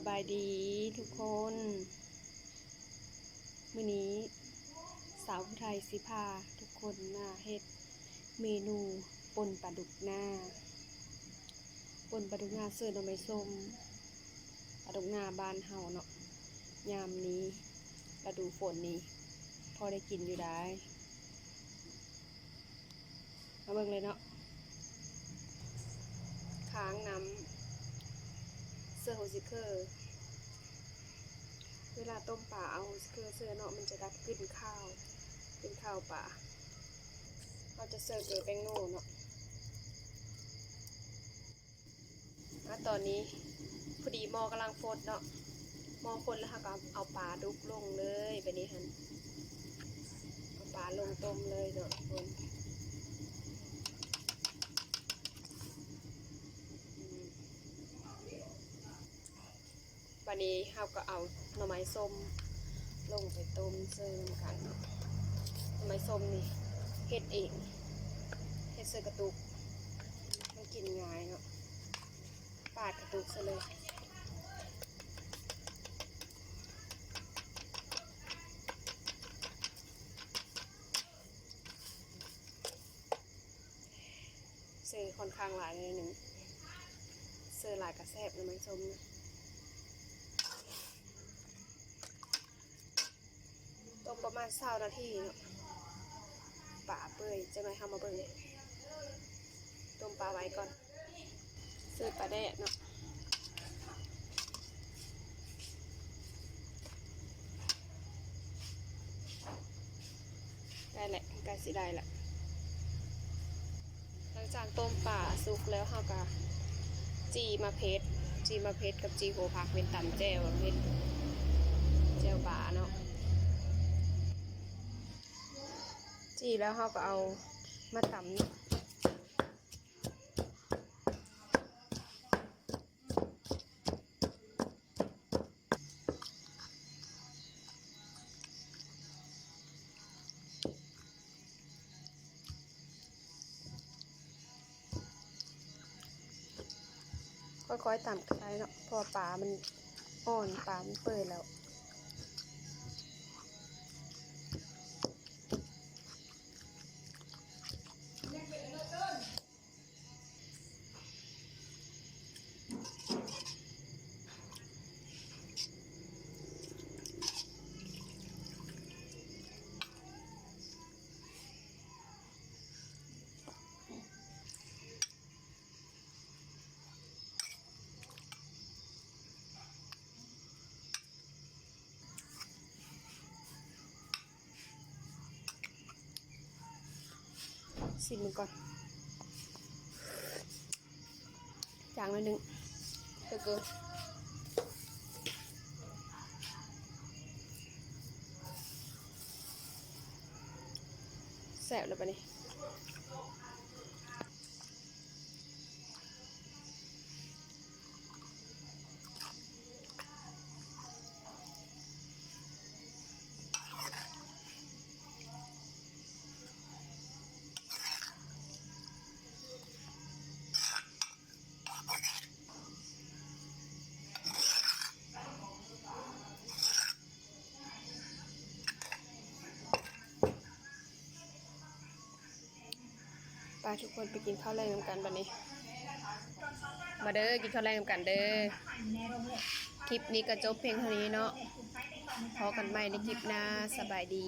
บายดีทุกคนมื้อนี้สาวไทยสิพาทุกคนมาเฮ็ดเมนูป่นปลาดุกหน้าป่นปลาดุกหน้าเสิร์ฟหน่อไม้ส้มปลาดุกหน้าบ้านเฮาเนาะยามนี้ฤดูฝนนี้พอได้กินอยู่ได้มาเบิ่งเลยเนาะค้างน้ำเสื้อโฮซิเคอร์เวลาต้มปลาเอาเสื้อเนาะมันจะดับกลิ่นข้าวเป็นข้าวปลาเราจะเสิร์ฟโดยแป้งโน่เนาะตอนนี้พอดีหม้อกำลังฟดเนาะหม้อฟดแล้วค่ะก็เอาปลาดุกลงเลยไปนี้ฮันเอาปลาลงต้มเลยเนาะทุกคนวันนี้เราก็เอาหน่อไม้ส้มลงไปต้มเสิร์ฟกันหน่อไม้ส้มนี่เฮ็ดเองเฮ็ดเสิร์ฟกระตุกมันกินง่ายเนาะปาดกระตุกซะเลยเสิร์ฟค่อนข้างหลายเลยหนึ่งเสิร์ฟหลายกระแซบหน่อไม้ส้มนะต้มประมาณ20 นาทีเนาะปลาเปื่อยจะไม่ทำมาเบิ่งต้มปลาไว้ก่อนเสิร์ฟปลาแดดเนาะได้แหละใกล้สิได้ละหลังจากต้มปลาสุกแล้วเราก็จีมาเพชรกับจีโหผักเป็นตำแจ่วเป็นแจ่วปลาเนาะจีแล้วเราก็เอามาตำค่อยๆตำกันไปเนาะพอปลามันอ่อนปลามันเปื่อยแล้วชิมมันก่อนจางหน่อยนึงเกินแสบเลยปะนี่ปลาทุกคนไปกินข้าวแรงกันบัดนี้มาเด้อกินข้าวแรงกันเด้อคลิปนี้ก็จบเพียงเท่านี้เนาะพอกันใหม่ในคลิปหน้าสบายดี